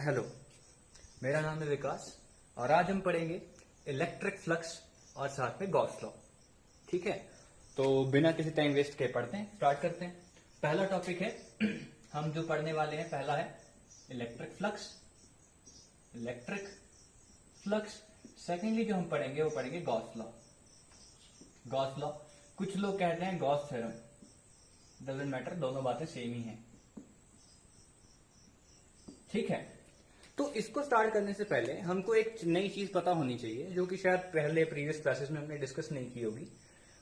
Hello, मेरा नाम है विकास और आज हम पढ़ेंगे इलेक्ट्रिक फ्लक्स और साथ में गॉस लॉ। ठीक है, तो बिना किसी टाइम वेस्ट के पढ़ते हैं, स्टार्ट करते हैं। पहला टॉपिक है हम जो पढ़ने वाले हैं, पहला है electric flux. Electric flux secondly जो हम पढ़ेंगे वो पढ़ेंगे गॉस लॉ। गॉस लॉ, कुछ लोग कहते हैं गॉस थ्योरम, डजंट मैटर, दोनों बातें सेम ही हैं। ठीक है, तो इसको स्टार्ट करने से पहले हमको एक नई चीज पता होनी चाहिए जो कि शायद पहले प्रीवियस क्लासेस में हमने डिस्कस नहीं की होगी।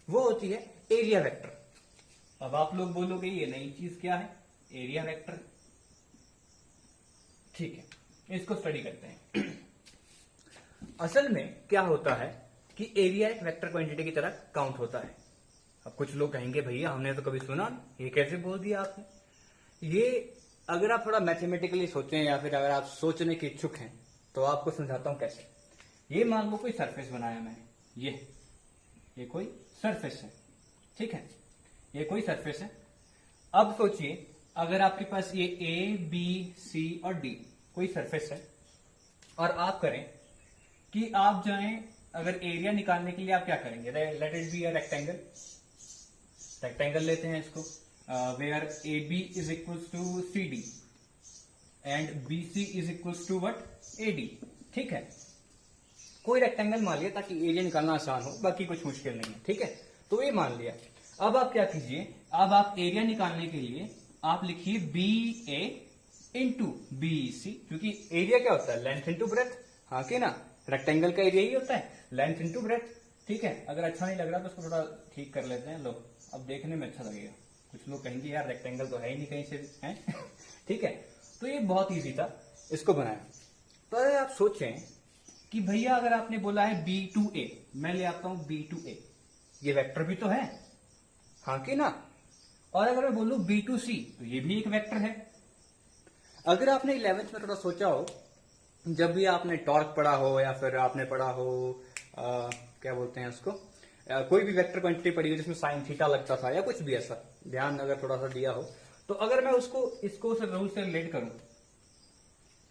वो होती है एरिया वेक्टर। अब आप लोग बोलोगे ये नई चीज क्या है, एरिया वेक्टर। ठीक है, इसको स्टडी करते हैं। असल में क्या होता है कि एरिया एक वेक्टर क्वांटिटी की तरह काउंट होता है। अब कुछ लोग कहेंगे भैया हमने तो कभी सुना नहीं, ये कैसे बोल दिया आपने। ये अगर आप थोड़ा मैथमेटिकली सोचें या फिर अगर आप सोचने के इच्छुक हैं तो आपको समझाता हूं कैसे। ये मान लो कोई सरफेस बनाया मैंने, ये कोई सरफेस है। ठीक है, ये कोई सरफेस है। अब सोचिए अगर आपके पास ये ए बी सी और डी कोई सरफेस है और आप करें कि आप जाएं, अगर एरिया निकालने के लिए आप क्या करेंगे, let it be a rectangle. Rectangle लेते हैं इसको, where AB is equals to CD and BC is equals to what, AD। ठीक है, कोई रेक्टेंगल मान लिया ताकि एरिया निकालना आसान हो, बाकी कुछ मुश्किल नहीं है। ठीक है, तो ये मान लिया। अब आप क्या कीजिए, अब आप एरिया निकालने के लिए आप लिखिए BA इंटू BC, क्योंकि एरिया क्या होता है, लेंथ इंटू ब्रेथ। हाँ कि ना, रेक्टेंगल का एरिया ही होता है लेंथ इंटू ब्रेथ। ठीक है, अगर अच्छा नहीं लग रहा तो उसको थोड़ा ठीक कर लेते हैं। लो, अब देखने में अच्छा लगेगा। कुछ लोग कहेंगे यार रेक्टेंगल तो है ही नहीं कहीं से है। ठीक है, तो ये बहुत इजी था इसको बनाया। तो अगर आप सोचें कि भैया अगर आपने बोला है B2A, मैं ले आता हूं B2A, ये वेक्टर भी तो है, हाँ कि ना। और अगर मैं बोलूं B2C तो ये भी एक वेक्टर है। अगर आपने 11th में थोड़ा सोचा हो, जब भी आपने टॉर्क पढ़ा हो या फिर आपने पढ़ा हो क्या बोलते हैं उसको, कोई भी वेक्टर क्वांटिटी पढ़ी हो जिसमें साइन थीटा लगता था या कुछ भी ऐसा, ध्यान अगर थोड़ा सा दिया हो, तो अगर मैं इसको रूल से रिलेट करूं,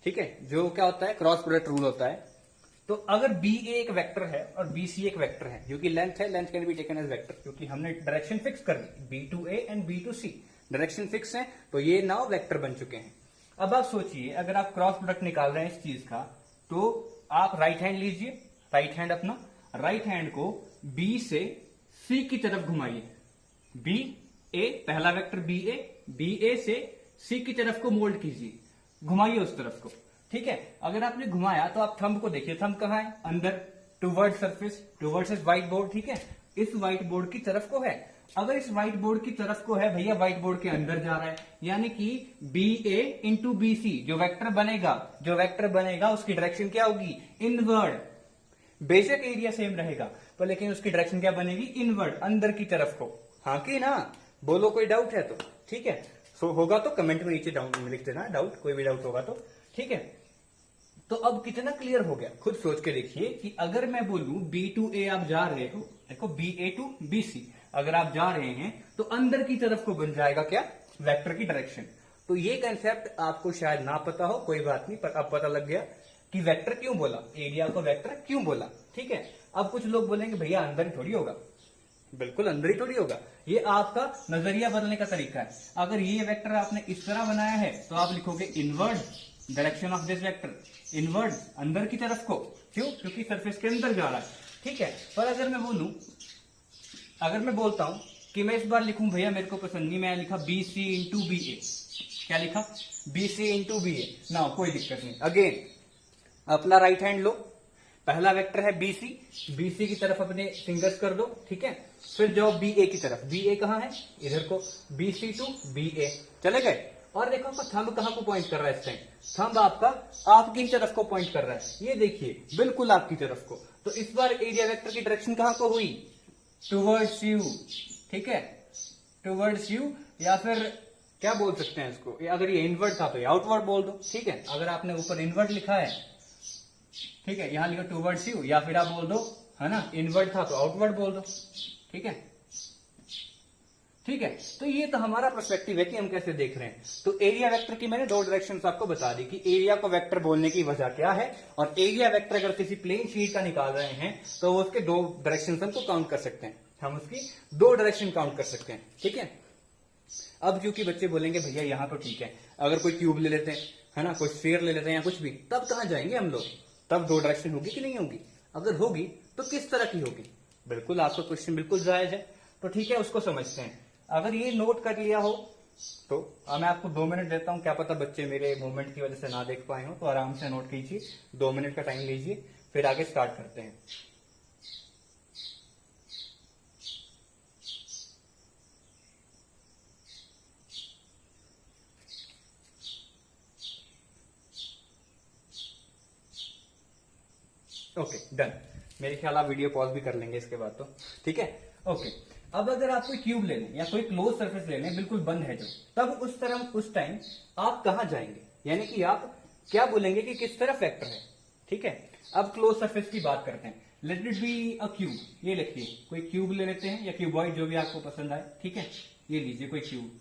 ठीक है, जो क्या होता है क्रॉस प्रोडक्ट रूल होता है। तो अगर बी ए एक वेक्टर है और बी सी एक वेक्टर है, जो कि लेंथ है, length can be taken as vector, क्योंकि हमने डायरेक्शन फिक्स कर दी, B2A and B2C direction fix है, तो ये नाउ वेक्टर बन चुके हैं। अब आप सोचिए अगर आप क्रॉस प्रोडक्ट निकाल रहे हैं इस चीज का, तो आप राइट हैंड लीजिए, राइट हैंड अपना, राइट हैंड को बी से सी की तरफ घुमाइए। बी ए पहला वेक्टर बी ए से सी की तरफ को मोल्ड कीजिए, घुमाइए उस तरफ को। ठीक है, अगर आपने घुमाया तो आप थंब को देखिए, थंब कहां है, अंदर, टूवर्ड सरफेस, टूवर्ड्स इस व्हाइट बोर्ड। ठीक है, इस व्हाइट बोर्ड की तरफ को है। अगर इस व्हाइट बोर्ड की तरफ को है भैया, व्हाइट बोर्ड के अंदर जा रहा है, यानी कि बी ए इंटू बी सी जो वेक्टर बनेगा उसकी डायरेक्शन क्या होगी, इनवर्ड। बेशक एरिया सेम रहेगा पर लेकिन उसकी डायरेक्शन क्या बनेगी, इनवर्ड, अंदर की तरफ को। हाँ कि ना, बोलो कोई डाउट है तो। ठीक है, सो होगा तो कमेंट में नीचे डाउट लिख देना, डाउट कोई भी डाउट होगा तो। ठीक है, तो अब कितना क्लियर हो गया, खुद सोच के देखिए कि अगर मैं बोलूं B2A आप जा रहे हो, देखो BA टू BC अगर आप जा रहे हैं तो अंदर की तरफ को बन जाएगा क्या, वेक्टर की डायरेक्शन। तो ये कंसेप्ट आपको शायद ना पता हो, कोई बात नहीं, पर अब पता लग गया कि वेक्टर क्यों बोला, एरिया को वेक्टर क्यों बोला। ठीक है, अब कुछ लोग बोलेंगे भैया अंदर ही थोड़ी होगा, बिल्कुल अंदर ही थोड़ी होगा, ये आपका नजरिया बदलने का तरीका है। अगर ये वेक्टर आपने इस तरह बनाया है तो आप लिखोगे inward direction of this vector, inward अंदर की तरफ को, क्यों, क्योंकि सरफेस के अंदर जा रहा है। ठीक है, पर अगर मैं बोलता हूं कि मैं इस बार लिखूं भैया मेरे को पसंद नहीं, मैं लिखा BC इंटू BA, क्या लिखा, BC इंटू BA ना, कोई दिक्कत नहीं। अगेन अपना राइट हैंड लो, पहला वेक्टर है BC, BC की तरफ अपने फिंगर्स कर दो। ठीक है, फिर जाओ BA की तरफ, BA कहां है, इधर को, BC टू BA चले गए। और देखो आपका थंब कहां को पॉइंट कर रहा है इस टाइम, थंब आपका आपकी तरफ को पॉइंट कर रहा है, ये देखिए बिल्कुल आपकी तरफ को। तो इस बार एरिया वेक्टर की डायरेक्शन कहां को हुई, टुवर्ड्स यू। ठीक है, टुवर्ड्स यू, या फिर क्या बोल सकते हैं इसको, अगर ये इनवर्ड था तो ये आउटवर्ड बोल दो। ठीक है, अगर आपने ऊपर इनवर्ड लिखा है, ठीक है, यहां लिखो टुवर्ड्स यू, या फिर आप बोल दो, है ना, इनवर्ड था तो आउटवर्ड बोल दो। ठीक है, ठीक है, तो ये तो हमारा पर्सपेक्टिव है कि हम कैसे देख रहे हैं। तो एरिया वेक्टर की मैंने दो डायरेक्शंस आपको बता दी कि एरिया को वेक्टर बोलने की वजह क्या है, और एरिया वेक्टर अगर किसी प्लेन शीट का निकाल रहे हैं तो वो उसके दो डायरेक्शन हमको काउंट कर सकते हैं, हम उसकी दो डायरेक्शन काउंट कर सकते हैं। ठीक है, अब क्योंकि बच्चे बोलेंगे भैया यहाँ तो ठीक है, अगर कोई क्यूब ले लेते हैं, है ना, कोई स्फीयर ले लेते हैं या कुछ भी, तब कहां जाएंगे हम लोग, तब दो डायरेक्शन होगी कि नहीं होगी, अगर होगी तो किस तरह की होगी। बिल्कुल आपका क्वेश्चन बिल्कुल जायज है, तो ठीक है उसको समझते हैं। अगर ये नोट कर लिया हो तो मैं आपको 2 मिनट देता हूं, क्या पता बच्चे मेरे मूवमेंट की वजह से ना देख पाए हो, तो आराम से नोट कीजिए, 2 मिनट का टाइम लीजिए, फिर आगे स्टार्ट करते हैं। ओके डन, मेरे ख्याल आप वीडियो पॉज भी कर लेंगे इसके बाद तो, ठीक है। ओके, अब अगर आप कोई क्यूब ले लें या कोई क्लोज सरफेस ले लें, बिल्कुल बंद है जो, तब उस टाइम आप कहां जाएंगे, यानी कि आप क्या बोलेंगे कि किस तरफ वेक्टर है। ठीक है, अब क्लोज सरफेस की बात करते हैं। Let it be a cube, ये लिखिए, कोई क्यूब ले लेते हैं या क्यूबॉइड, जो भी आपको पसंद आए। ठीक है, ये लीजिए कोई क्यूब,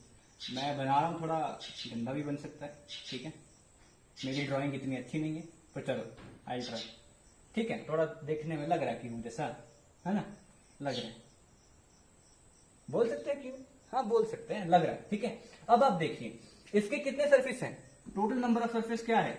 मैं बना रहा हूं, थोड़ा गंदा भी बन सकता है, ठीक है, मेरी ड्राइंग इतनी अच्छी नहीं है, पर चलो आई ट्राई। ठीक है, थोड़ा देखने में लग रहा है क्यूब जैसा, है ना, लग रहा है, बोल सकते हैं क्यूब, हाँ बोल सकते हैं, लग रहा है। ठीक है, अब आप देखिए इसके कितने सरफेस हैं, टोटल नंबर ऑफ सरफेस क्या है,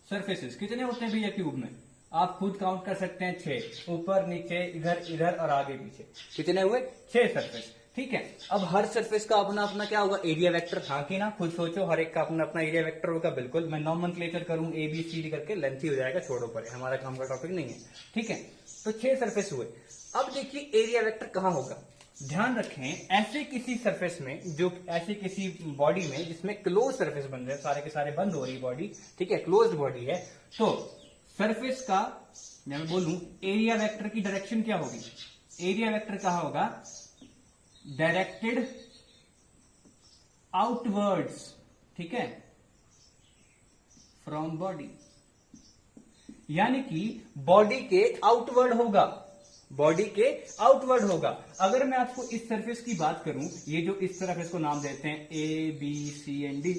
सरफेसेस कितने होते हैं भैया क्यूब में, आप खुद काउंट कर सकते हैं, 6, ऊपर नीचे इधर इधर और आगे पीछे, कितने हुए, 6 सरफेस। ठीक है, अब हर सरफेस का अपना अपना क्या होगा, एरिया वेक्टर, हाँ कि ना, खुद सोचो, हर एक का अपना अपना एरिया वेक्टर होगा। बिल्कुल, मैं नॉमेनक्लेचर करूं ABCD करके, लेंथी हो जाएगा, छोड़ो परे, हमारा काम का टॉपिक नहीं है। ठीक है, तो 6 सरफेस हुए। अब देखिए एरिया वेक्टर कहां होगा, ध्यान रखें, ऐसे किसी सरफेस में, जो ऐसे किसी बॉडी में जिसमें क्लोज सरफेस बन रहे हैं, सारे के सारे बंद हो रही बॉडी, ठीक है, क्लोज्ड बॉडी है, तो सरफेस का मैं बोलूं एरिया वेक्टर की डायरेक्शन क्या होगी, एरिया वेक्टर कहां होगा, डायरेक्टेड आउटवर्ड्स, ठीक है, फ्रॉम बॉडी, यानी कि बॉडी के आउटवर्ड होगा, बॉडी के आउटवर्ड होगा। अगर मैं आपको इस सरफेस की बात करूं, ये जो इस तरफ इसको नाम देते हैं ABCD,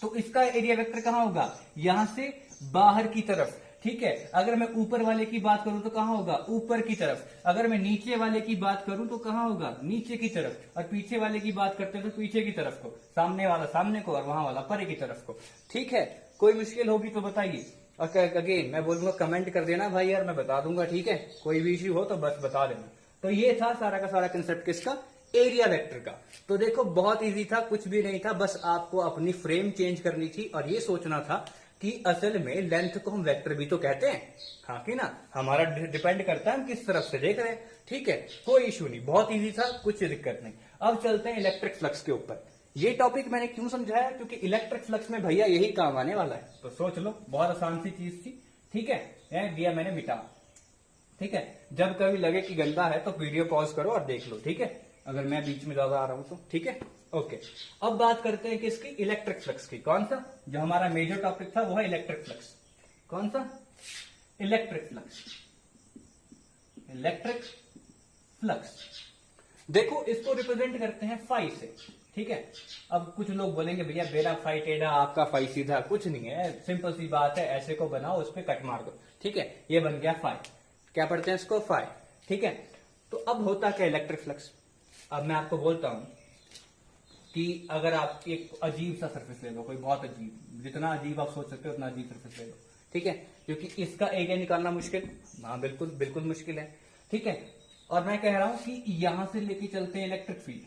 तो इसका एरिया वेक्टर कहां होगा, यहां से बाहर की तरफ। ठीक है, अगर मैं ऊपर वाले की बात करूं तो कहां होगा, ऊपर की तरफ। अगर मैं नीचे वाले की बात करूं तो कहां होगा, नीचे की तरफ। और पीछे वाले की बात करते हैं तो पीछे की तरफ को, सामने वाला सामने को, और वहां वाला परे की तरफ को। ठीक है, कोई मुश्किल होगी तो बताइए, और अगेन मैं बोलूंगा कमेंट कर देना भाई यार, मैं बता दूंगा। ठीक है, कोई भी इश्यू हो तो बस बता देना। तो ये था सारा का सारा कंसेप्ट किसका, एरिया वेक्टर का। तो देखो बहुत इजी था, कुछ भी नहीं था, बस आपको अपनी फ्रेम चेंज करनी थी और ये सोचना था कि असल में लेंथ को हम वेक्टर भी तो कहते हैं, हाँ कि ना, हमारा डिपेंड करता है हम किस तरफ से देख रहे हैं। ठीक है, कोई इशू नहीं, बहुत इजी था, कुछ दिक्कत नहीं। अब चलते हैं इलेक्ट्रिक फ्लक्स के ऊपर। ये टॉपिक मैंने क्यों समझाया, क्योंकि इलेक्ट्रिक फ्लक्स में भैया यही काम आने वाला है। तो सोच लो, बहुत आसान सी चीज थी। ठीक है, दिया मैंने मिटा। ठीक है, जब कभी लगे कि गंदा है तो वीडियो पॉज करो और देख लो। ठीक है, अगर मैं बीच में ज्यादा आ रहा हूं तो। ठीक है, ओके, अब बात करते हैं किसकी, इलेक्ट्रिक फ्लक्स की। कौन सा, जो हमारा मेजर टॉपिक था वो है इलेक्ट्रिक फ्लक्स। कौन सा, इलेक्ट्रिक फ्लक्स, इलेक्ट्रिक फ्लक्स। देखो इसको रिप्रेजेंट करते हैं फाई से। ठीक है, अब कुछ लोग बोलेंगे भैया मेरा फाई टेढ़ा आपका फाई सीधा, कुछ नहीं है, सिंपल सी बात है, ऐसे को बनाओ उस पर कट मार दो। ठीक है, ये बन गया फाई, क्या पढ़ते हैं इसको, फाई। ठीक है, तो अब होता क्या इलेक्ट्रिक फ्लक्स। अब मैं आपको बोलता हूं कि अगर आप एक अजीब सा सरफेस ले लो, कोई बहुत अजीब, जितना अजीब आप सोच सकते हो उतना अजीब सरफेस ले लो। ठीक है, क्योंकि इसका एरिया निकालना मुश्किल, हाँ बिल्कुल बिल्कुल मुश्किल है। ठीक है, और मैं कह रहा हूं कि यहां से लेके चलते हैं इलेक्ट्रिक फील्ड,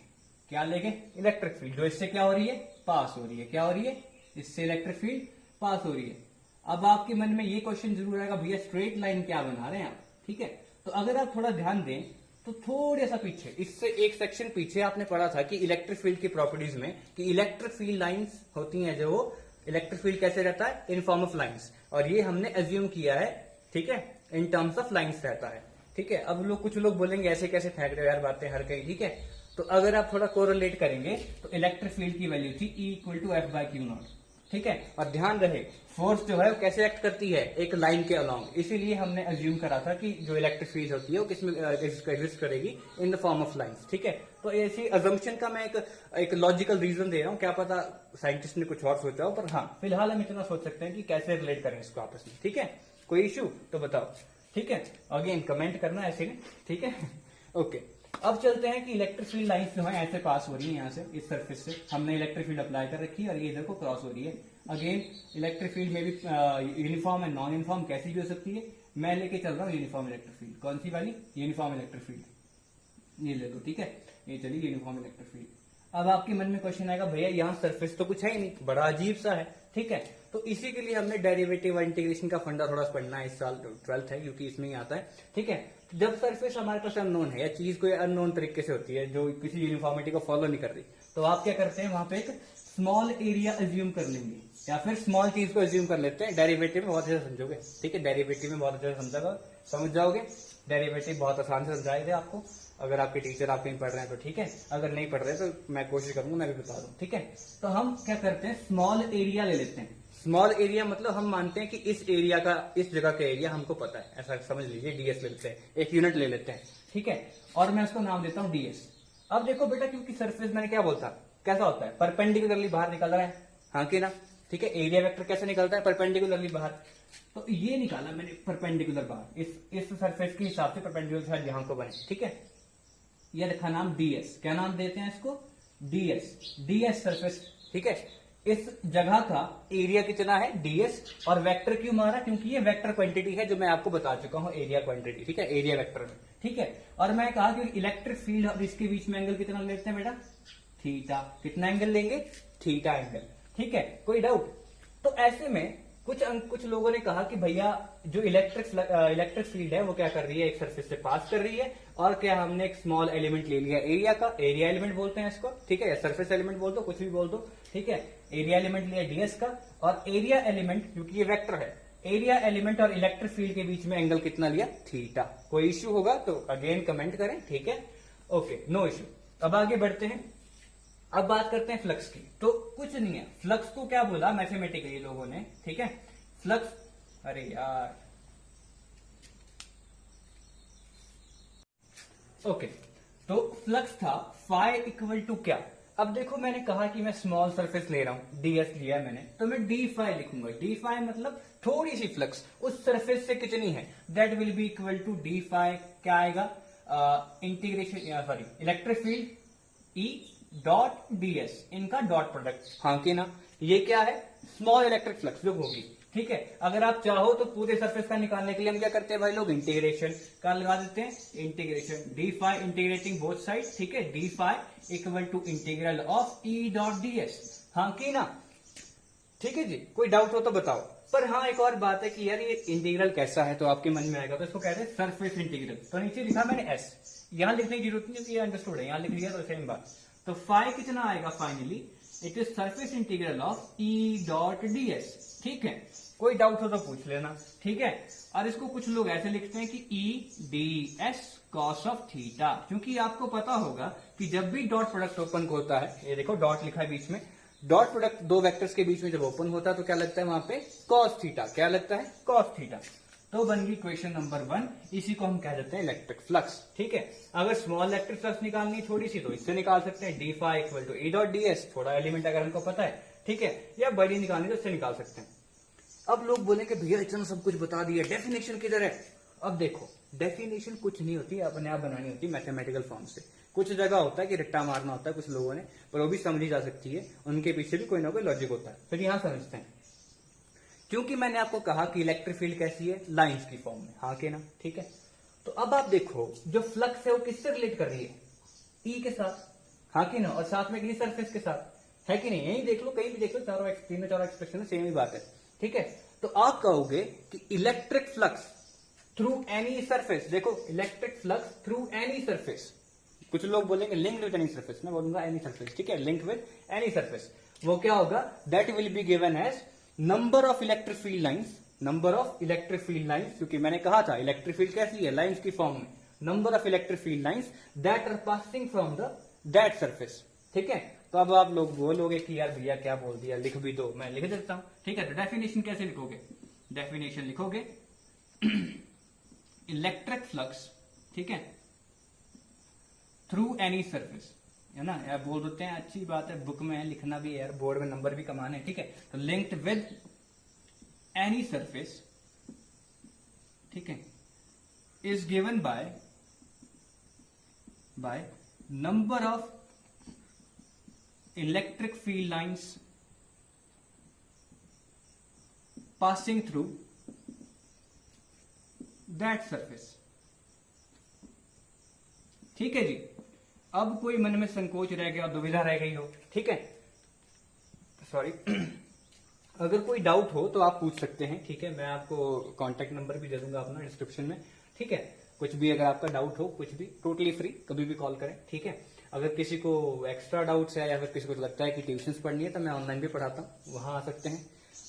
क्या लेंगे, इलेक्ट्रिक फील्ड, जो इससे क्या हो रही है, पास हो रही है। क्या हो रही है, इससे इलेक्ट्रिक फील्ड पास हो रही है। अब आपके मन में ये क्वेश्चन जरूर आएगा, भैया स्ट्रेट लाइन क्या बना रहे हैं आप। ठीक है, तो अगर आप थोड़ा ध्यान दें तो थोड़ा सा पीछे, इससे एक सेक्शन पीछे आपने पढ़ा था कि इलेक्ट्रिक फील्ड की प्रॉपर्टीज में कि इलेक्ट्रिक फील्ड लाइंस होती हैं, जो इलेक्ट्रिक फील्ड कैसे रहता है, इन फॉर्म ऑफ लाइंस, और ये हमने एज्यूम किया है। ठीक है, इन टर्म्स ऑफ लाइंस रहता है। ठीक है, अब लोग कुछ लोग बोलेंगे ऐसे कैसे फेंक रहे हो यार बातें हर कहीं। ठीक है, तो अगर आप थोड़ा कोरिलेट करेंगे तो इलेक्ट्रिक फील्ड की वैल्यू थी E = F/Q0। ठीक है। और ध्यान रहे फोर्स जो है वो कैसे एक्ट करती है, एक लाइन के अलोंग, इसीलिए हमने अज्यूम करा था कि जो इलेक्ट्रिक फील्ड होती है वो किसमें एग्जिस्ट करेगी, in the form of lines. ठीक है, तो ऐसी अजम्पशन का मैं एक लॉजिकल रीजन दे रहा हूँ, क्या पता साइंटिस्ट ने कुछ और सोचा हो, पर हाँ फिलहाल हम इतना सोच सकते हैं कि कैसे रिलेट करें इसको आपस में। ठीक है, कोई इश्यू तो बताओ। ठीक है, अगेन कमेंट करना ऐसे नहीं, ठीक है। ओके, अब चलते हैं कि इलेक्ट्रिक फील्ड लाइंस जो है ऐसे पास हो रही है यहाँ से, इस सरफेस से हमने इलेक्ट्रिक फील्ड अप्लाई कर रखी है और ये इधर को क्रॉस हो रही है। अगेन इलेक्ट्रिक फील्ड में भी यूनिफॉर्म एंड नॉन यूनिफॉर्म कैसी भी हो सकती है, मैं लेके चल रहा हूँ यूनिफॉर्म इलेक्ट्रिक फील्ड। कौन सी वाली? यूनिफॉर्म इलेक्ट्रिक फील्ड, ये ले लो। ठीक है, ये चलिए यूनिफॉर्म इलेक्ट्रिक फील्ड। अब आपके मन में क्वेश्चन आएगा, भैया यहाँ सरफेस तो कुछ है ही नहीं, बड़ा अजीब सा है। ठीक है, तो इसी के लिए हमने डेरिवेटिव और इंटीग्रेशन का फंडा थोड़ा सा पढ़ना है, इस साल 12th है क्योंकि इसमें ही आता है। ठीक है, जब सरफेस हमारे पास अननोन है या चीज कोई अननोन तरीके से होती है जो किसी यूनिफॉर्मिटी को फॉलो नहीं कर रही, तो आप क्या करते हैं, वहां पे एक स्मॉल एरिया अज्यूम कर लेंगे या फिर स्मॉल चीज को अज्यूम कर लेते हैं। डेरिवेटिव में बहुत अच्छे से समझोगे। ठीक है, डेरिवेटिव में बहुत अच्छे से समझ जाओगे। डेरिवेटिव बहुत आसान से समझाए थे आपको, अगर आपके टीचर आप कहीं पढ़ रहे हैं तो ठीक है, अगर नहीं पढ़ रहे तो मैं कोशिश करूंगा मैं भी बता दूं। ठीक है, तो हम क्या करते हैं, स्मॉल एरिया ले लेते हैं। स्मॉल एरिया मतलब हम मानते हैं कि इस एरिया का, इस जगह का एरिया हमको पता है, ऐसा समझ लीजिए, डीएस ले लेते हैं, एक यूनिट ले लेते हैं। ठीक है, और मैं उसको नाम देता हूं डीएस। अब देखो बेटा, क्योंकि सरफेस मैंने क्या बोलता, कैसा होता है, परपेंडिकुलरली बाहर निकल रहा है, हाँ कि ना। ठीक है, एरिया वेक्टर कैसे निकलता है, परपेंडिकुलरली बाहर। तो ये निकाला मैंने परपेंडिकुलर बाहर, इस सरफेस के हिसाब से परपेंडिकुलर साइड यहां को बने। ठीक है, ये रखा नाम डीएस। क्या नाम देते हैं इसको? DS, DS surface. ठीक है, इस जगह का एरिया कितना है, डीएस। और वेक्टर क्यों मारा, क्योंकि ये वेक्टर क्वांटिटी है जो मैं आपको बता चुका हूं, एरिया क्वांटिटी। ठीक है, एरिया वेक्टर में। ठीक है, और मैं कहा कि इलेक्ट्रिक फील्ड और इसके बीच में एंगल कितना लेते हैं बेटा, थीटा। कितना एंगल लेंगे, थीटा एंगल। ठीक है, कोई डाउट? तो ऐसे में कुछ लोगों ने कहा कि भैया जो इलेक्ट्रिक फील्ड है वो क्या कर रही है, एक सरफेस से पास कर रही है, और क्या हमने एक स्मॉल एलिमेंट ले लिया एरिया का, एरिया एलिमेंट बोलते हैं इसको। ठीक है, या सरफेस एलिमेंट बोल दो, कुछ भी बोल दो। ठीक है, एरिया एलिमेंट लिया डीएस का, और एरिया एलिमेंट क्योंकि ये वेक्टर है, एरिया एलिमेंट और इलेक्ट्रिक फील्ड के बीच में एंगल कितना लिया, थीटा। कोई इश्यू होगा तो अगेन कमेंट करें। ठीक है, ओके, नो इश्यू। अब आगे बढ़ते हैं, अब बात करते हैं फ्लक्स की। तो कुछ नहीं है, फ्लक्स को क्या बोला मैथमेटिकली लोगों ने। ठीक है, फ्लक्स, अरे यार, ओके, तो फ्लक्स था फाई इक्वल टू क्या। अब देखो, मैंने कहा कि मैं स्मॉल सरफेस ले रहा हूं, डीएस लिया है मैंने, तो मैं डी फाई लिखूंगा। डी फाई मतलब थोड़ी सी फ्लक्स उस सरफेस से कितनी है, that will be equal to d phi. क्या आएगा, integration, sorry, electric field E dot ds, इनका डॉट प्रोडक्ट, हाँ कि ना। ये क्या है, स्मॉल इलेक्ट्रिक फ्लक्स जो होगी। ठीक है, अगर आप चाहो तो पूरे सरफेस का निकालने के लिए हम क्या करते हैं भाई लोग, इंटीग्रेशन का लगा देते हैं, integration d phi integrating both side. ठीक है, d phi equal to integral of E dot ds, हाँ कि ना। ठीक है जी, कोई डाउट हो तो बताओ। पर हाँ, एक और बात है कि यार ये इंटीग्रल कैसा है, तो आपके मन में आएगा, तो इसको कहते हैं सरफेस इंटीग्रल। तो नीचे लिखा मैंने एस, यहां लिखने की जरूरत नहीं क्योंकि ये अंडरस्टूड है, यहां लिख लिया तो सेम बात। तो फाई कितना आएगा finally, it is surface integral of E dot DS. ठीक है, कोई डाउट हो तो पूछ लेना। ठीक है, और इसको कुछ लोग ऐसे लिखते हैं कि E D S cos of theta, क्योंकि आपको पता होगा कि जब भी डॉट प्रोडक्ट ओपन होता है, ये देखो डॉट लिखा है बीच में, डॉट प्रोडक्ट दो वेक्टर्स के बीच में जब ओपन होता है तो क्या लगता है वहां पे, कॉस थीटा। क्या लगता है, कॉस थीटा। तो बन गई क्वेश्चन नंबर 1, इसी को हम कह देते हैं इलेक्ट्रिक फ्लक्स। ठीक है, अगर स्मॉल इलेक्ट्रिक फ्लक्स निकालनी है थोड़ी सी तो इससे निकाल सकते हैं, d phi equal to E dot ds, थोड़ा एलिमेंट अगर हमको पता है। ठीक है, या बड़ी निकालनी तो इससे निकाल सकते हैं। अब लोग बोलेंगे भैया इतना सब कुछ बता दिया, डेफिनेशन किधर है। अब देखो, डेफिनेशन कुछ नहीं होती, अपने आप बनानी होती है मैथमेटिकल फॉर्म से। कुछ जगह होता है कि रट्टा मारना होता है कुछ लोगों ने, पर वो भी समझी जा सकती है, उनके पीछे भी कोई ना कोई लॉजिक होता है। फिर यहां समझते हैं, क्योंकि मैंने आपको कहा कि इलेक्ट्रिक फील्ड कैसी है, लाइंस की फॉर्म में, हाँ के ना। ठीक है, तो अब आप देखो जो फ्लक्स है वो किससे रिलेट कर रही है, ई के साथ, हाँ कि ना, और साथ में किसी सरफेस के साथ, है कि नहीं। यही देख लो, कहीं भी देख लो, तीनों चारों एक्सप्रेशन सेम ही बात है। ठीक है, तो आप कहोगे कि electric flux through any surface, देखो electric flux through any surface, कुछ लोग बोलेंगे लिंक विद एनी सरफेस, मैं बोलूंगा एनी सरफेस। ठीक है, लिंक विद एनी सरफेस, वो क्या होगा, that will be given as number of electric field lines, number of electric field lines, क्योंकि मैंने कहा था इलेक्ट्रिक फील्ड कैसी है, लाइंस की फॉर्म में, number of electric field lines that are passing from the that surface. ठीक है। तो अब आप लोग बोलोगे कि यार भैया क्या बोल दिया, लिख भी दो, मैं लिख देता हूं। ठीक है, तो डेफिनेशन कैसे लिखोगे, डेफिनेशन लिखोगे इलेक्ट्रिक फ्लक्स, ठीक है, थ्रू एनी सरफेस, है ना, यार बोल देते हैं, अच्छी बात है, बुक में है, लिखना भी है यार, बोर्ड में नंबर भी कमाने हैं, ठीक है। तो लिंक्ड विद एनी सरफेस, ठीक है, is given by number of electric field lines passing through that surface. ठीक है जी। अब कोई मन में संकोच रह गया, दुविधा रह गई हो, ठीक है, सॉरी अगर कोई डाउट हो तो आप पूछ सकते हैं, ठीक है। मैं आपको कांटेक्ट नंबर भी दे दूंगा अपना डिस्क्रिप्शन में, ठीक है। कुछ भी अगर आपका डाउट हो, कुछ भी, टोटली फ्री, कभी भी कॉल करें, ठीक है। अगर किसी को एक्स्ट्रा डाउट्स है या फिर किसी को लगता है कि ट्यूशंस पढ़नी है तो मैं ऑनलाइन भी पढ़ाता हूँ, वहां आ सकते हैं।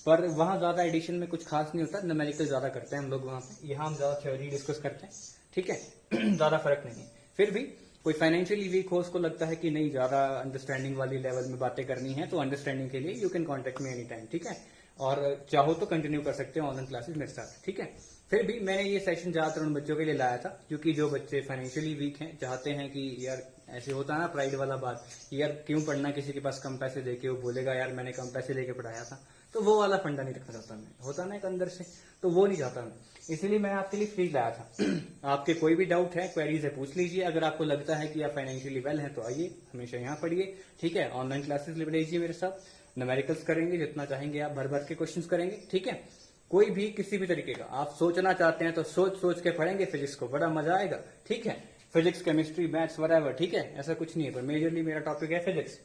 पर वहां ज्यादा एडिशन में कुछ खास नहीं होता, न्यूमेरिकल ज्यादा करते हैं हम लोग वहां पे, यहाँ हम ज्यादा थ्योरी डिस्कस करते हैं, ठीक है ज्यादा फर्क नहीं है। फिर भी कोई फाइनेंशियली वीक हो, उसको लगता है कि नहीं ज्यादा अंडरस्टैंडिंग वाली लेवल में बातें करनी है, तो अंडरस्टैंडिंग के लिए you can contact me any time, ठीक है। और चाहो तो कंटिन्यू कर सकते हो ऑनलाइन क्लासेस मेरे साथ, ठीक है। फिर भी मैंने ये सेशन ज्यादातर उन बच्चों के लिए लाया था क्योंकि जो बच्चे फाइनेंशियली वीक हैं, चाहते हैं कि यार, ऐसे होता है ना प्राइड वाला बात, यार क्यों पढ़ना किसी के पास कम पैसे देके, वो बोलेगा यार मैंने कम पैसे लेके पढ़ाया था, तो वो वाला फंडा नहीं रखना चाहता मैं, होता ना एक अंदर से, तो वो नहीं चाहता मैं, इसलिए मैं आपके लिए फ्री लाया था। आपके कोई भी डाउट है, क्वेरीज है, पूछ लीजिए। अगर आपको लगता है कि आप फाइनेंशियली वेल हैं तो आइए, हमेशा यहाँ पढ़िए, ठीक है। ऑनलाइन क्लासेस ले लीजिए मेरे साथ, न्यूमेरिकल्स करेंगे, जितना चाहेंगे आप भर भर के क्वेश्चंस करेंगे, ठीक है। कोई भी किसी भी तरीके का आप सोचना चाहते हैं तो सोच सोच के पढ़ेंगे फिजिक्स को, बड़ा मजा आएगा, ठीक है। फिजिक्स, केमिस्ट्री, मैथ्स, वरेवर, ठीक है, ऐसा कुछ नहीं है, पर मेजरली मेरा टॉपिक है फिजिक्स।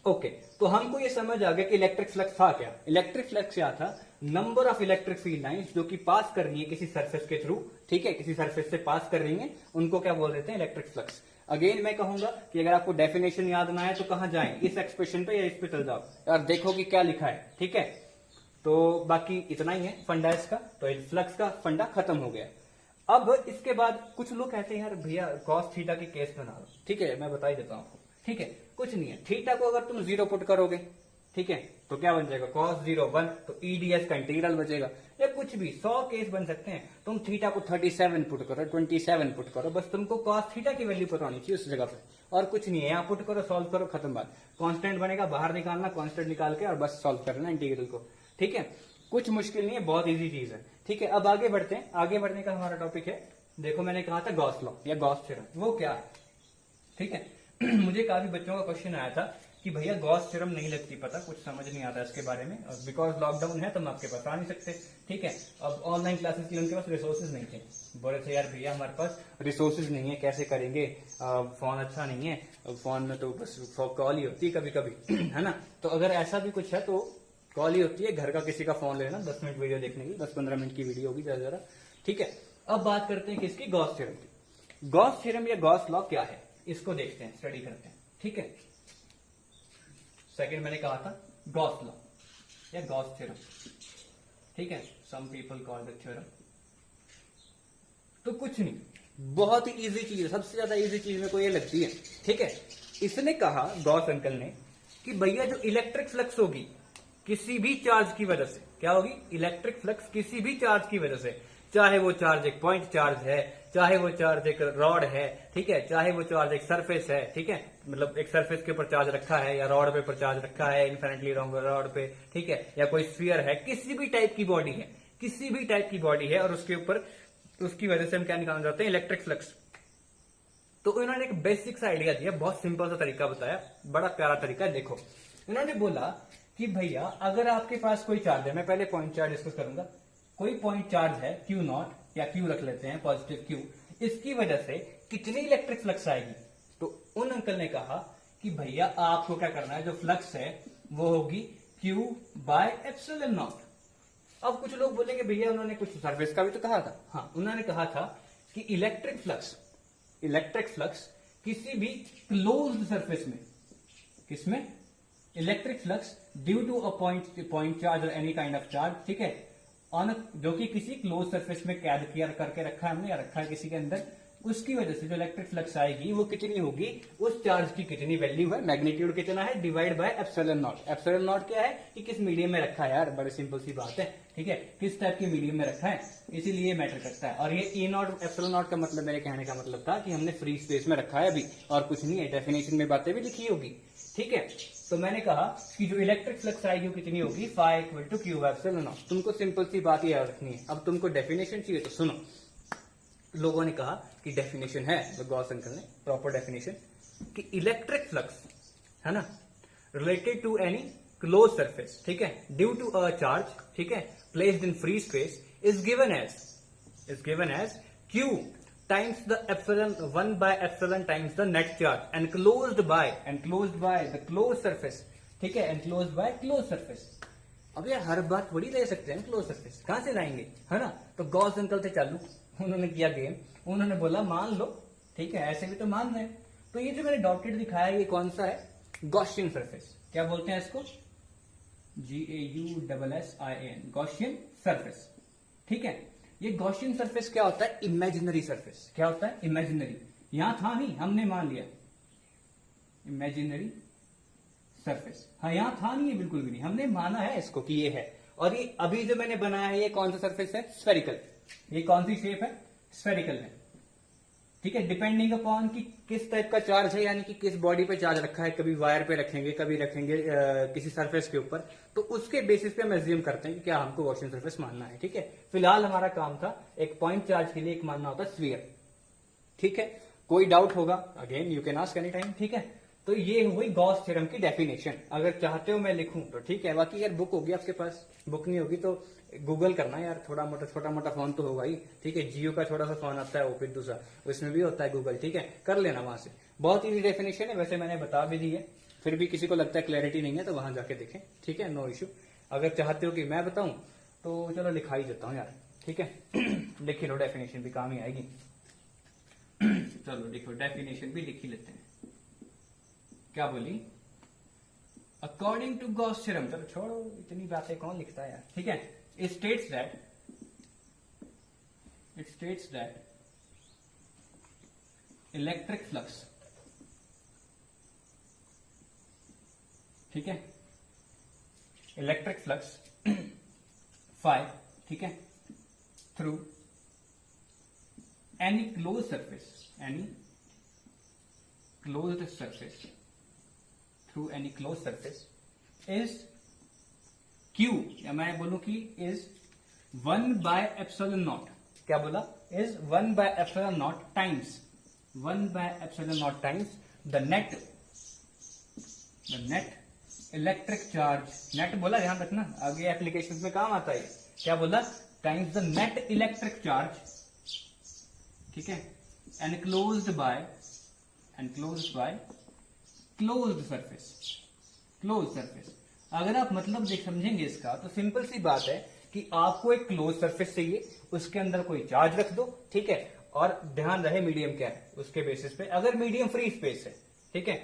ओके, तो हमको ये समझ आ गया कि इलेक्ट्रिक फ्लक्स था क्या। इलेक्ट्रिक फ्लक्स क्या था, number of electric field lines जो कि पास कर रही है किसी सरफेस के थ्रू, ठीक है, किसी सरफेस से पास कर रही है, उनको क्या बोल देते हैं, इलेक्ट्रिक फ्लक्स। अगेन मैं कहूंगा कि अगर आपको डेफिनेशन याद ना है तो कहां जाएं, इस एक्सप्रेशन पे या इस पे चल जाओ यार, देखो कि क्या लिखा है, ठीक है। तो बाकी इतना ही है फंडा इसका, तो फ्लक्स का फंडा खत्म हो गया। अब इसके बाद कुछ लोग कहते हैं यार भैया कॉस थीटा की केस बना लो, ठीक है, मैं बता ही देता हूं आपको, ठीक है। कुछ नहीं है, थीटा को अगर तुम 0 पुट करोगे, ठीक है, तो क्या बन जाएगा, cos 0 1, तो ईडीएस का इंटीग्रल बचेगा, या कुछ भी 100 केस बन सकते हैं। तुम थीटा को 37 पुट करो, 27 पुट करो, बस तुमको cos थीटा की वैल्यू पता होनी चाहिए उस जगह पे, और कुछ नहीं है। यहाँ पुट करो, सॉल्व करो, खत्म बात। कांस्टेंट बनेगा, बाहर निकालना, कांस्टेंट निकाल के और बस सॉल्व करना इंटीग्रल को, ठीक है। कुछ मुश्किल नहीं है, बहुत इजी चीज है, ठीक है। अब आगे बढ़ते हैं। आगे बढ़ने का हमारा टॉपिक है, देखो मैंने कहा था गॉस लॉ या गॉस थ्योरम, वो क्या है, ठीक है। मुझे काफी बच्चों का क्वेश्चन आया था कि भैया गॉस थ्योरम नहीं लगती पता, कुछ समझ नहीं आता इसके बारे में, और बिकॉज लॉकडाउन है तो हम आपके पास आ नहीं सकते, ठीक है। अब ऑनलाइन क्लासेस के लिए उनके पास रिसोर्सेज नहीं थे, बोले थे यार भैया हमारे पास रिसोर्सेज नहीं है, कैसे करेंगे, फोन अच्छा नहीं है, फोन में तो बस कॉल ही होती है कभी कभी, है ना। तो अगर ऐसा भी कुछ है तो कॉल ही होती है, घर का किसी का फोन लेना, 10 मिनट वीडियो देखने की, 10-15 मिनट की वीडियो होगी ज्यादा, ठीक है। अब बात करते हैं किसकी, गॉस थ्योरम की। गॉस थ्योरम या गॉस लॉ क्या है, इसको देखते हैं, स्टडी करते हैं, ठीक है। सेकंड मैंने कहा था गॉस लॉ या गॉस थ्योरम, ठीक है, some people call the theorem. तो कुछ नहीं, बहुत ही इजी चीज है, सबसे ज्यादा इजी चीज मेरे को ये लगती है, ठीक है। इसने कहा, गॉस अंकल ने, कि भैया जो इलेक्ट्रिक फ्लक्स होगी किसी भी चार्ज की वजह से, क्या होगी, इलेक्ट्रिक फ्लक्स किसी भी चार्ज की वजह से, चाहे वो चार्ज एक पॉइंट चार्ज है, चाहे वो चार्ज एक रॉड है, ठीक है, चाहे वो चार्ज एक सरफेस है, ठीक है, मतलब एक सरफेस के ऊपर चार्ज रखा है या रॉड पे ऊपर चार्ज रखा है, इन्फिनिटली रॉड पे, ठीक है, या कोई स्फीयर है, किसी भी टाइप की बॉडी है, किसी भी टाइप की बॉडी है, और उसके ऊपर उसकी वजह से हम क्या निकालना चाहते हैं, इलेक्ट्रिक फ्लक्स। तो उन्होंने एक बेसिक सा आइडिया दिया, बहुत सिंपल सा तरीका बताया, बड़ा प्यारा तरीका है। देखो उन्होंने बोला कि भैया अगर आपके पास कोई चार्ज है, मैं पहले पॉइंट चार्ज डिस्कस करूंगा, कोई पॉइंट चार्ज है Q नॉट या Q रख लेते हैं, पॉजिटिव Q, इसकी वजह से कितनी इलेक्ट्रिक फ्लक्स आएगी। तो उन अंकल ने कहा कि भैया आपको क्या करना है, जो फ्लक्स है वो होगी Q बाय एप्सिलॉन नॉट। अब कुछ लोग बोलेंगे भैया उन्होंने कुछ सरफेस का भी तो कहा था, हाँ उन्होंने कहा था कि इलेक्ट्रिक फ्लक्स किसी भी क्लोज्ड सरफेस में, किसमें, electric flux due to a point charge और एनी काइंड ऑफ चार्ज, ठीक है, ऑन जो कि किसी क्लोज सरफेस में कैद किया करके रखा है हमने, या रखा है किसी के अंदर, उसकी वजह से जो इलेक्ट्रिक फ्लक्स आएगी वो कितनी होगी, उस चार्ज की कितनी वैल्यू है, मैग्नीट्यूड कितना है, divide by epsilon not. Epsilon not क्या है कि किस मीडियम में रखा है यार, बड़ी सिंपल सी बात है, ठीक है, किस टाइप के मीडियम में रखा है, इसीलिए मैटर करता है। और ये ई नॉट एप्सिलॉन नॉट का मतलब, मेरे कहने का मतलब था कि हमने फ्री स्पेस में रखा है अभी, और कुछ नहीं है, डेफिनेशन में बातें भी लिखी होगी, ठीक है। तो मैंने कहा कि जो इलेक्ट्रिक फ्लक्स आएगी वो कितनी होगी, phi equal to q epsilon naught. तुमको सिंपल सी बात याद रखनी है। अब तुमको डेफिनेशन चाहिए तो सुनो, लोगों ने कहा कि डेफिनेशन है, तो गॉस अंकल ने प्रॉपर डेफिनेशन कि इलेक्ट्रिक फ्लक्स है ना, related to any close surface, ठीक है, ड्यू टू अ चार्ज, ठीक है, placed in free space is given as Q times the epsilon 1 by epsilon times the net charge enclosed by the closed surface, ठीक है, enclosed by closed surface। अब यार हर बात थोड़ी ले सकते हैं क्लोज सरफेस, कहां से लाएंगे, है ना। तो गॉस अंकल थे चालू, उन्होंने किया गेम, उन्होंने बोला मान लो, ठीक है, ऐसे भी तो मान रहे हैं। तो ये जो मैंने डॉटेड दिखाया ये कौन सा है, गॉसियन सरफेस। क्या बोलते हैं इसको, GAUSSIAN, गॉसियन सरफेस, ठीक है। ये गॉसियन सरफेस क्या होता है, इमेजिनरी सरफेस। क्या होता है, इमेजिनरी, यहां था नहीं, हमने मान लिया इमेजिनरी सरफेस, हाँ यहां था नहीं, ये बिल्कुल भी नहीं, हमने माना है इसको कि ये है। और ये अभी जो मैंने बनाया है ये कौन सा सरफेस है, स्फेरिकल। ये कौन सी शेप है, स्फेरिकल है, ठीक है। डिपेंडिंग अपॉन कि किस टाइप का चार्ज है, यानी कि किस बॉडी पे चार्ज रखा है, कभी वायर पे रखेंगे, कभी रखेंगे किसी सरफेस के ऊपर, तो उसके बेसिस पे हम एज्यूम करते हैं कि क्या हमको गॉसियन सरफेस मानना है, ठीक है। फिलहाल हमारा काम था एक पॉइंट चार्ज के लिए एक मानना होता है स्फीयर, ठीक है। कोई डाउट होगा again you can ask any time, ठीक है। तो ये हुई गॉस थ्योरम की डेफिनेशन। अगर चाहते हो मैं लिखूं तो ठीक है, बाकी यार बुक होगी आपके पास, बुक नहीं होगी तो गूगल करना यार, थोड़ा मोटा छोटा मोटा फोन तो होगा ही, ठीक है। जियो का छोटा सा फोन आता है, ओपिन दूसरा, उसमें भी होता है गूगल, ठीक है, कर लेना वहां से। बहुत इजी डेफिनेशन है, वैसे मैंने बता भी दी है, फिर भी किसी को लगता है क्लैरिटी नहीं है तो वहां जाके देखें, ठीक है, नो इश्यू। अगर चाहते हो कि मैं बताऊं तो चलो लिखा ही देता हूं यार, ठीक है। लिख ही लो, डेफिनेशन भी काम ही आएगी। चलो देखो डेफिनेशन भी लिख ही लेते हैं। क्या बोली, अकॉर्डिंग टू गॉस थ्योरम, चलो छोड़ो इतनी बातें कौन लिखता है यार, ठीक है। it states that electric flux, ठीक है, इलेक्ट्रिक फ्लक्स फाई, ठीक है, through any close surface, through any close surface is Q, या मैं बोलूं कि इज 1 बाय एप्सिलॉन नॉट। क्या बोला, is 1 by epsilon not times, 1 by epsilon not times the net electric charge. Net बोला, ध्यान रखना आगे एप्लीकेशन में काम आता है। क्या बोला, times the net electric charge, ठीक है, एनक्लोज्ड बाय क्लोज्ड सरफेस। अगर आप मतलब देख समझेंगे इसका तो सिंपल सी बात है कि आपको एक क्लोज सरफेस चाहिए, उसके अंदर कोई चार्ज रख दो, ठीक है, और ध्यान रहे मीडियम क्या है उसके बेसिस पे। अगर मीडियम फ्री स्पेस है, ठीक है,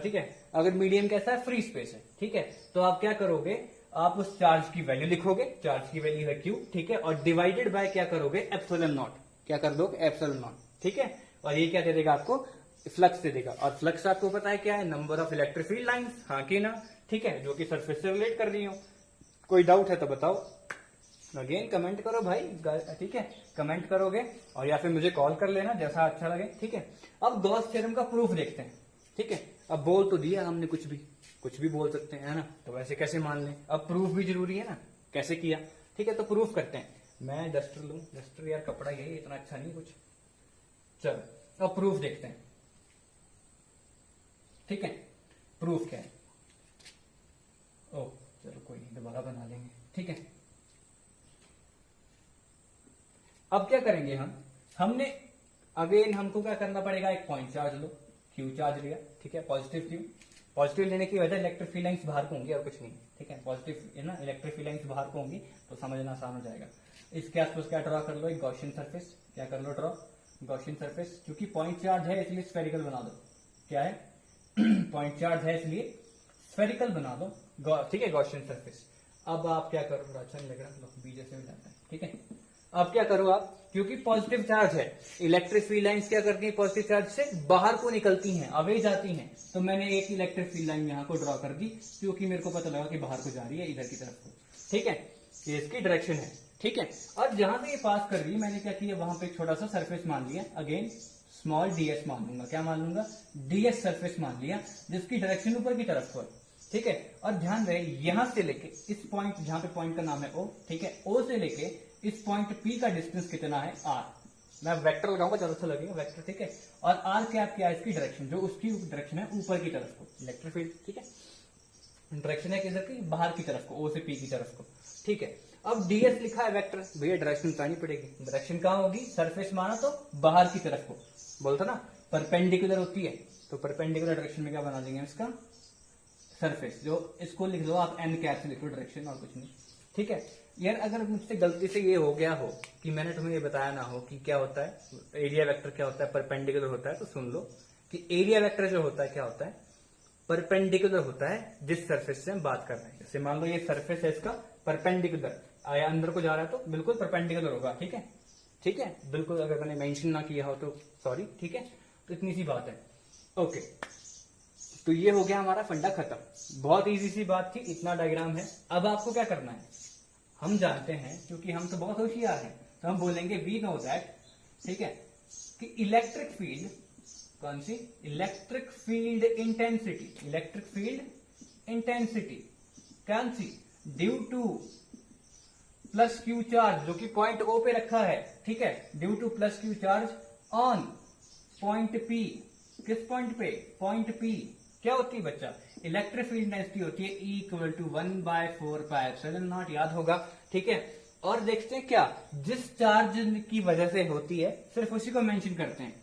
ठीक है, अगर मीडियम कैसा है, फ्री स्पेस है, ठीक है, तो आप क्या करोगे, आप उस चार्ज की वैल्यू लिखोगे, चार्ज की वैल्यू है क्यू, ठीक है, और डिवाइडेड बाय क्या करोगे, एप्सिलॉन नॉट। क्या कर दोगे, एप्सिलॉन नॉट, ठीक है। और ये क्या दे देगा आपको, फ्लक्स दे देगा। और फ्लक्स आपको पता है क्या है, number of electric field lines, हाँ कि ना, ठीक है, जो कि सरफेस से रिलेट कर रही हो। कोई डाउट है तो बताओ, अगेन कमेंट करो भाई, ठीक है, कमेंट करोगे और या फिर मुझे कॉल कर लेना, जैसा अच्छा लगे, ठीक है। अब गॉस थ्योरम का प्रूफ देखते हैं, ठीक है। अब बोल तो दिया हमने, कुछ भी बोल सकते हैं, है ना, तो वैसे कैसे मान लें, अब प्रूफ भी जरूरी है ना, कैसे किया, ठीक है। तो प्रूफ करते हैं, मैं डस्टर लूं, डस्टर यार कपड़ा यही इतना अच्छा नहीं कुछ, चलो अब प्रूफ देखते हैं, ठीक है। प्रूफ क्या है, ओ चलो कोई नहीं, दोबारा बना लेंगे, ठीक है। अब क्या करेंगे हमने अगेन हमको क्या करना पड़ेगा, एक पॉइंट चार्ज लो, क्यू चार्ज लिया, ठीक है, पॉजिटिव क्यू। पॉजिटिव लेने की वजह इलेक्ट्रिक फील्ड लाइंस बाहर को होंगी और कुछ नहीं, ठीक है, पॉजिटिव है ना, इलेक्ट्रिक फील्ड लाइंस बाहर को होंगी तो समझना आसान हो जाएगा। इसके आसपास क्या ड्रॉ कर लो, एक गॉसियन सरफेस, क्या कर लो ड्रॉ, गॉसियन सरफेस। क्योंकि पॉइंट चार्ज है इसलिए स्फेरिकल बना दो, क्या है पॉइंट चार्ज है इसलिए स्फेरिकल बना दो, ठीक है, गॉसियन सरफेस। अब आप क्या करो, अच्छा नहीं लग रहा, बी जैसे हो जाता है, ठीक है। अब क्या करो आप, क्योंकि पॉजिटिव चार्ज है, इलेक्ट्रिक फील्ड लाइंस क्या करती हैं, पॉजिटिव चार्ज से बाहर को निकलती हैं, अवे जाती हैं। तो मैंने एक इलेक्ट्रिक फील्ड लाइन यहाँ को ड्रॉ कर दी, क्योंकि मेरे को पता लगा कि बाहर को जा रही है इधर की तरफ को। ठीक है, ये इसकी डायरेक्शन है। ठीक है, अब जहां से ये पास कर रही है, मैंने क्या किया, वहां पे एक छोटा सा सरफेस मान लिया, अगेन स्मॉल ds मान लूंगा। क्या मान लूंगा, ds सरफेस मान लिया, जिसकी डायरेक्शन ऊपर की तरफ को है। ठीक है, और ध्यान रहे यहां से लेके इस पॉइंट, जहां पे पॉइंट का नाम है O, ठीक है, O से लेके इस पॉइंट P का डिस्टेंस कितना है, R। मैं वेक्टर लगाऊंगा, ज्यादा अच्छा लगेगा वेक्टर। ठीक है, और R कैप क्या है, इसकी डायरेक्शन, जो उसकी डायरेक्शन है ऊपर की तरफ को, इलेक्ट्रिक फील्ड। ठीक है, डायरेक्शन है किधर की, बाहर की तरफ को, O से P की तरफ को। ठीक है, अब ds लिखा है वेक्टर, भैया डायरेक्शन बतानी पड़ेगी। डायरेक्शन कहां होगी, सरफेस माना तो बाहर की तरफ को, बोलता ना परपेंडिकुलर होती है, तो परपेंडिकुलर डायरेक्शन में क्या बना देंगे इसका, सरफेस। जो इसको लिख दो आप n कैप से लिखो डायरेक्शन, और कुछ नहीं। ठीक है यार, अगर मुझसे गलती से ये हो गया हो कि मैंने तुम्हें ये बताया ना हो कि क्या होता है एरिया वेक्टर, क्या होता है परपेंडिकुलर होता है, तो सुन लो कि एरिया वेक्टर जो होता है क्या होता है, परपेंडिकुलर होता है जिस सरफेस से हम बात कर रहे हैं। जैसे मान लो ये सरफेस है इसका परपेंडिकुलर, आया अंदर को जा रहा है तो बिल्कुल परपेंडिकुलर होगा। ठीक है, ठीक है, बिल्कुल, अगर मैंने मेंशन ना किया हो तो सॉरी। ठीक है, तो इतनी सी बात है। ओके, तो ये हो गया हमारा फंडा खत्म, बहुत इजी सी बात थी, इतना डायग्राम है। अब आपको क्या करना है, हम जानते हैं, क्योंकि हम तो बहुत होशियार हैं, तो हम बोलेंगे वी नो दैट, ठीक है, कि इलेक्ट्रिक फील्ड, कौन सी, electric field intensity, electric field intensity कौन सी, due to plus Q charge, जो कि पॉइंट ओ पे रखा है। ठीक है, due to plus Q charge on point P, किस पॉइंट पे, पॉइंट पी, क्या होती है बच्चा, इलेक्ट्रिक फील्ड इंटेंसिटी होती है E इक्वल टू 1/4πε0, याद होगा। ठीक है, और देखते हैं क्या, जिस चार्ज की वजह से होती है सिर्फ उसी को मेंशन करते हैं।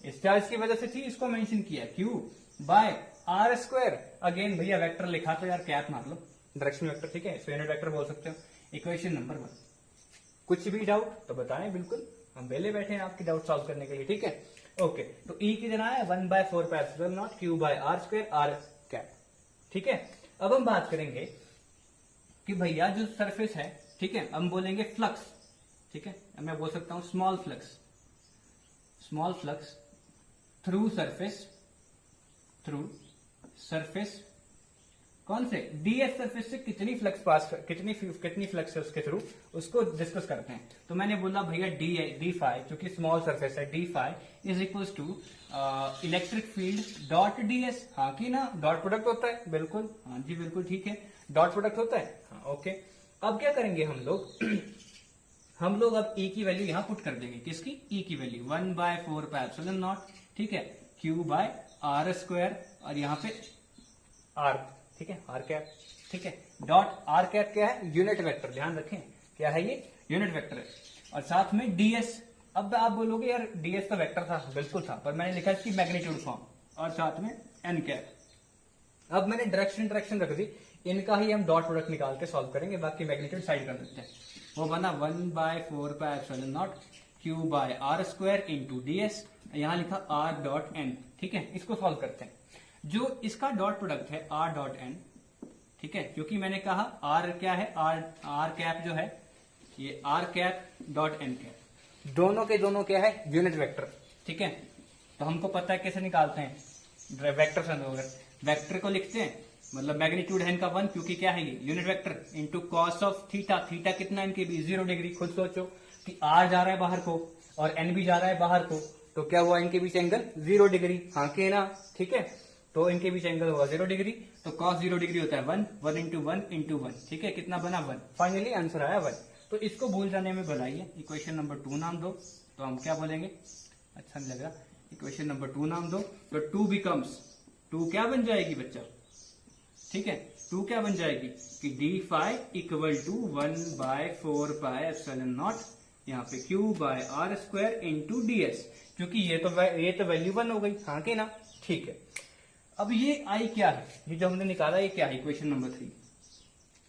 इस चार्ज की वजह से थी, इसको मेंशन किया, Q/r²। अगेन भैया वेक्टर लिखा तो यार कैप मार लो, डायरेक्शन वेक्टर। ठीक है, इसको यूनिट वेक्टर बोल सकते हो। इक्वेशन नंबर 1, कुछ भी डाउट तो बताएं, बिल्कुल हम वेले बैठे हैं आपकी डाउट सॉल्व करने के लिए। ठीक है, ओके, तो E कितना है 1/4πε0 Q/r², r कैप। ठीक है, अब हम बात करेंगे कि भैया जो सरफेस है, ठीक है, हम बोलेंगे फ्लक्स। ठीक है, मैं बोल सकता हूं small flux, small flux through surface कौन से, ds सरफेस से कितनी फ्लक्स पास, कितनी फ्लक्स है उसके थ्रू, उसको डिस्कस करते हैं। तो मैंने बोला भैया डी फाई, क्योंकि स्मॉल सरफेस है, d phi is equal to electric field dot ds। हाँ कि ना, डॉट प्रोडक्ट होता है, बिल्कुल, हाँ जी बिल्कुल ठीक है, डॉट प्रोडक्ट होता है। हाँ ओके, अब क्या करेंगे हम लोग हम लोग अब E की वैल्यू यहां पुट कर देंगे, किसकी, E की वैल्यू 1/4πε0, ठीक है, Q/r², और यहाँ पे R, ठीक है, आर कैप। ठीक है, डॉट आर कैप क्या है, यूनिट वेक्टर, ध्यान रखें क्या है, ये यूनिट वेक्टर है, और साथ में ds। अब आप बोलोगे यार ds तो वेक्टर था, बिल्कुल था, पर मैंने लिखा इसकी मैग्नीट्यूड फॉर्म, और साथ में n कैप। अब मैंने डायरेक्शन रख दी, इनका ही हम डॉट प्रोडक्ट निकाल के सॉल्व करेंगे, बाकी मैग्नीट्यूड साइड कर देते हैं। वो बना 1/4πε0 Q/r² इंटू ds, यहां लिखा r.n। ठीक है, इसको सॉल्व करते हैं। जो इसका डॉट प्रोडक्ट है r.n, ठीक है, क्योंकि मैंने कहा r क्या है, r कैप जो है ये r cap dot n cap, दोनों के दोनों क्या है, यूनिट वेक्टर। ठीक है, तो हमको पता है कैसे निकालते हैं, वेक्टर से वेक्टर को लिखते हैं, मतलब मैग्नीट्यूड है इनका 1, क्योंकि क्या है ये unit vector, into cos of theta, theta कितना इनके भी 0 डिग्री। खुद सोचो कि r जा रहा है बाहर को और n भी जा रहा है बाहर को, तो क्या हुआ, इनके बीच एंगल 0 डिग्री। हाँ के ना, ठीक है, तो इनके बीच एंगल होगा 0 डिग्री, तो cos 0 डिग्री होता है 1 इंटू 1। ठीक है, कितना बना 1, फाइनली आंसर आया 1। तो इसको भूल जाने में भलाई है, इक्वेशन नंबर 2 नाम दो, तो हम क्या बोलेंगे, अच्छा नहीं लग रहा, इक्वेशन नंबर 2 नाम दो, तो 2 बिकम्स, 2 क्या बन जाएगी बच्चा, ठीक है, 2 क्या बन जाएगी कि डी फाई इक्वल टू 1/4πε0, यहाँ पे Q/r² इंटू ds, क्योंकि ये तो वैल्यू 1 हो गई। हाँ के ना, ठीक है। अब ये आई क्या है, ये जो हमने निकाला ये क्या है, इक्वेशन नंबर 3,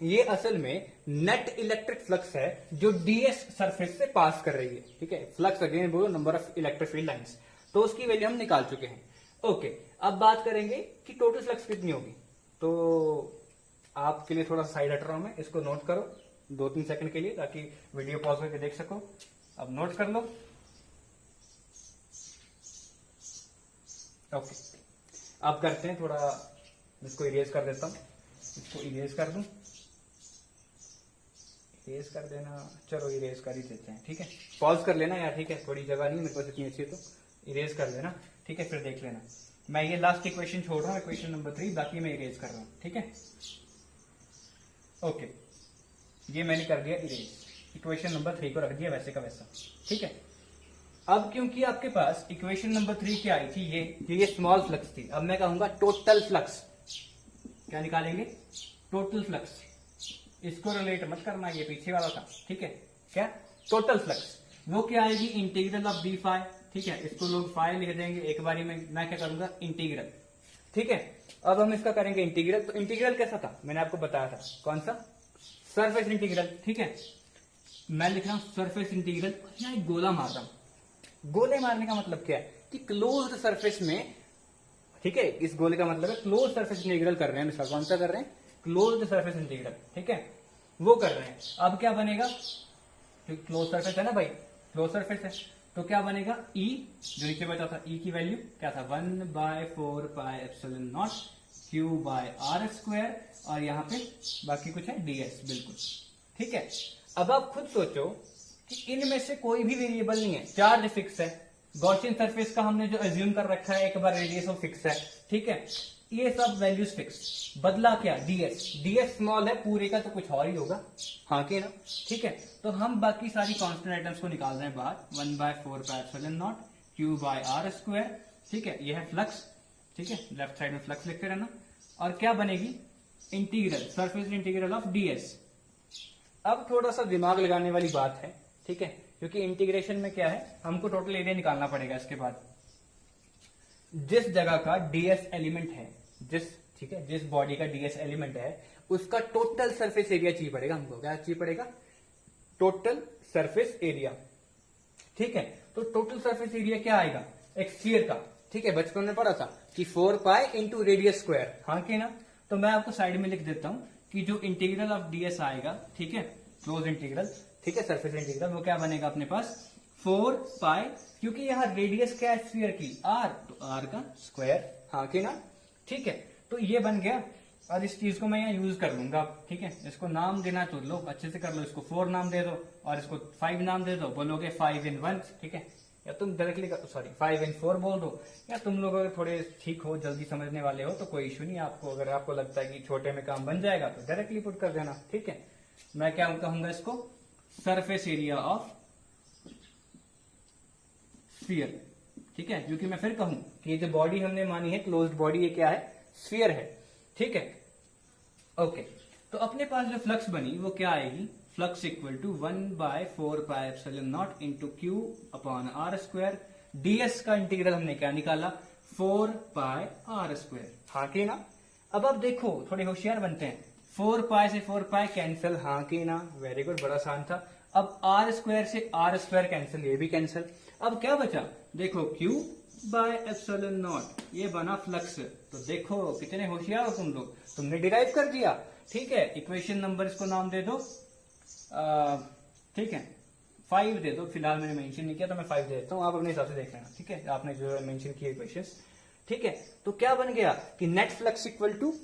ये असल में नेट इलेक्ट्रिक फ्लक्स है जो ds सरफेस से पास कर रही है। ठीक है, फ्लक्स अगेन बोलो number of electric field lines, तो उसकी वैल्यू हम निकाल चुके हैं। ओके, अब बात करेंगे कि टोटल फ्लक्स कितनी होगी, तो आपके लिए थोड़ा साइड हट रहा हूं मैं, इसको नोट करो। 2-3 सेकंड के लिए, ताकि वीडियो पॉज करके देख सको। अब नोट कर लो। ओके, अब करते हैं थोड़ा, इसको इरेज कर देता हूं, इसको इरेज कर दूं, इरेज कर देना, चलो इरेज कर ही देते हैं, ठीक है। पॉज कर लेना यार, ठीक है, थोड़ी जगह नहीं मेरे पास इतनी अच्छी है, तो इरेज कर लेना, ठीक है, फिर देख लेना। मैं ये लास्ट इक्वेशन छोड़ रहा हूँ, इक्वेशन नंबर 3, बाकी मैं इरेज कर रहा हूँ, ठीक है। ओके, ये मैंने कर दिया इरेज, इक्वेशन नंबर 3 को रख दिया वैसे का वैसा, ठीक है। अब क्योंकि आपके पास इक्वेशन नंबर 3 क्या आई थी, ये स्मॉल फ्लक्स थी, अब मैं कहूंगा टोटल फ्लक्स। क्या निकालेंगे? Total flux. इसको रिलेट मत करना, ये पीछे वाला था, ठीक है। क्या? Total flux. वो क्या आएगी? इंटीग्रल ऑफ डी फाई, ठीक है, इसको लोग फाई लिख देंगे एक बारी में, मैं क्या करूंगा? इंटीग्रल, ठीक है। अब हम इसका करेंगे इंटीग्रल। तो इंटीग्रल कैसा था मैंने आपको बताया था, कौन सा? सरफेस इंटीग्रल, ठीक है। मैं लिख रहा हूं सरफेस इंटीग्रल, यहां एक गोला मार रहा हूं। गोले मारने का मतलब क्या है कि क्लोज्ड सरफेस में, ठीक है, इस गोले का मतलब है क्लोज सरफेस इंटीग्रल कर रहे हैं। मिसाल कौन सा कर रहे हैं? क्लोज्ड सरफेस इंटीग्रल, ठीक है, वो कर रहे हैं। अब क्या बनेगा? क्लोज सरफेस है ना भाई, क्लोज सरफेस है, तो क्या बनेगा? ई, जो नीचे बचा था, ई की वैल्यू क्या था? 1/4πε0 Q/r², और यहाँ पे बाकी कुछ है ds, बिल्कुल, ठीक है। अब आप खुद सोचो कि इनमें से कोई भी वेरिएबल नहीं है, चार्ज फिक्स है, गॉसियन सरफेस का हमने जो एज्यूम कर रखा है एक बार रेडियस वो फिक्स है, ठीक है, ये सब वैल्यूज फिक्स। बदला क्या? ds स्मॉल है, पूरे का तो कुछ और ही होगा, हाँ कि ना, ठीक है। तो हम बाकी सारी कांस्टेंट आइटम्स को निकाल रहे हैं बाहर, 1/4πε0 Q/r², ठीक है, ये है फ्लक्स, ठीक है, लेफ्ट साइड में फ्लक्स लिखते रहना। और क्या बनेगी? Integral, surface integral of ds। अब थोड़ा सा दिमाग लगाने वाली बात है, ठीक है, क्योंकि इंटीग्रेशन में क्या है, हमको टोटल एरिया निकालना पड़ेगा। इसके बाद जिस जगह का ds एलिमेंट है, ठीक है, जिस बॉडी का ds एलिमेंट है, उसका टोटल सरफेस एरिया चाहिए पड़ेगा हमको। क्या चाहिए पड़ेगा? टोटल सरफेस एरिया, ठीक है। तो टोटल सरफेस एरिया क्या आएगा? एक स्फीयर का, ठीक है, बचपन में पढ़ा था कि 4π इंटू रेडियस स्क्वायर, हाँ कि ना। तो मैं आपको साइड में लिख देता हूं कि जो इंटीग्रल ऑफ ds आएगा, ठीक है, क्लोज इंटीग्रल, ठीक है, सरफेस इंटीग्रल, वो क्या बनेगा अपने पास? 4π, क्योंकि यहां रेडियस क्या है स्फीयर की? r, तो r का स्क्वायर, हाँ कि ना, ठीक है। तो ये बन गया, और इस चीज को मैं यहाँ यूज कर लूंगा, ठीक है। इसको नाम देना तो लो, अच्छे से कर लो, इसको 4 नाम दे दो और इसको 5 नाम दे दो, बोलोगे 5 in 1, ठीक है, या तुम डायरेक्टली 5 in 4 बोल दो, या तुम लोग अगर थोड़े ठीक हो, जल्दी समझने वाले हो तो कोई इशू नहीं आपको। अगर आपको लगता है कि छोटे में काम बन जाएगा तो डायरेक्टली पुट कर देना, ठीक है। मैं क्या कहूंगा इसको? सरफेस एरिया ऑफ स्फीयर, ठीक है, क्योंकि मैं फिर कहूं कि ये जो बॉडी हमने मानी है क्लोज्ड बॉडी, ये क्या है? स्फीयर है, ठीक है। ओके, तो अपने पास जो फ्लक्स बनी वो क्या आएगी? Flux equal to 1/4πε0 into Q/r²। ds का इंटीग्रल हमने क्या निकाला? 4πr², हाँ कि ना। अब आप देखो, थोड़े होशियार बनते हैं, 4π से 4π कैंसिल, हाँ कि ना, वेरी गुड, बड़ा आसान था। अब r² से r² कैंसिल, ये भी कैंसिल। अब क्या बचा? देखो Q/ε0, ये बना फ्लक्स। तो देखो कितने होशियार हो तुम लोग, तुमने डिराइव कर दिया, ठीक है। इक्वेशन नंबर इसको नाम दे दो, ठीक है, 5 दे दो, फिलहाल मैंने मेंशन नहीं किया तो मैं 5 दे देता हूं, आप अपने हिसाब से देख लेना, ठीक है, आपने जो मेंशन किए इक्वेशंस, ठीक है। तो क्या बन गया कि net flux equal to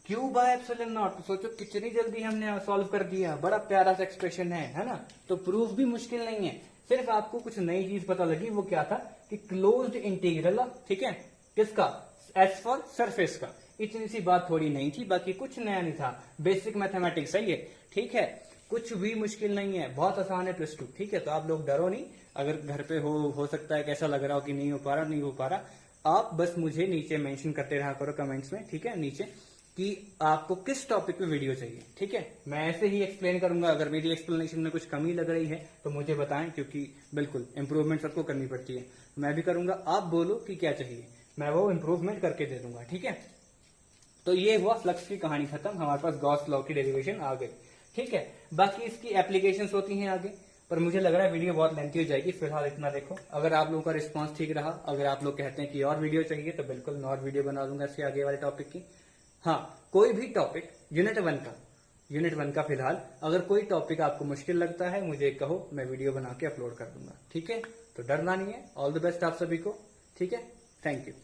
Q/ε0। तो सोचो कितनी जल्दी हमने सॉल्व कर दिया, बड़ा प्यारा सा एक्सप्रेशन है ना। तो प्रूफ भी मुश्किल नहीं है, सिर्फ आपको कुछ नई चीज पता लगी, वो क्या था कि क्लोज्ड इंटीग्रल, ठीक है, किसका? एस फॉर सरफेस का। इतनी सी बात थोड़ी नहीं थी, बाकी कुछ नया नहीं था, बेसिक मैथमेटिक्स है ये, ठीक है, कुछ भी मुश्किल नहीं है, बहुत आसान है +2, ठीक है। तो आप लोग डरो नहीं, अगर घर पे हो सकता है कैसा लग रहा हो कि नहीं हो पा रहा, आप बस मुझे नीचे मेंशन करते रहा करो कमेंट्स में, ठीक है, नीचे, कि आपको किस टॉपिक पे वीडियो चाहिए, ठीक है। मैं ऐसे ही एक्सप्लेन करूंगा, अगर मेरी एक्सप्लेनेशन में कुछ कमी लग रही है तो मुझे बताएं, क्योंकि बिल्कुल इंप्रूवमेंट सबको करनी पड़ती है, मैं भी करूंगा। आप बोलो कि क्या चाहिए, मैं वो इंप्रूवमेंट करके दे दूंगा, ठीक है। तो ये हुआ फ्लक्स की कहानी खत्म, हमारे पास गॉस लॉ की डेरिवेशन आ गई, ठीक है। बाकी इसकी एप्लीकेशंस होती हैं आगे, पर मुझे लग रहा है वीडियो बहुत लेंथी हो जाएगी, फिलहाल इतना देखो। अगर आप लोगों का रिस्पांस ठीक रहा, अगर आप लोग कहते हैं कि और वीडियो चाहिए, तो बिल्कुल मैं और वीडियो बना दूंगा इसके आगे वाले टॉपिक की। हाँ, कोई भी टॉपिक यूनिट 1 का यूनिट 1 का फिलहाल। अगर कोई टॉपिक आपको मुश्किल लगता है मुझे कहो, मैं वीडियो बना के अपलोड कर दूंगा। ठीक है, तो डरना नहीं है। ऑल द बेस्ट आप सभी को। ठीक है, थैंक यू।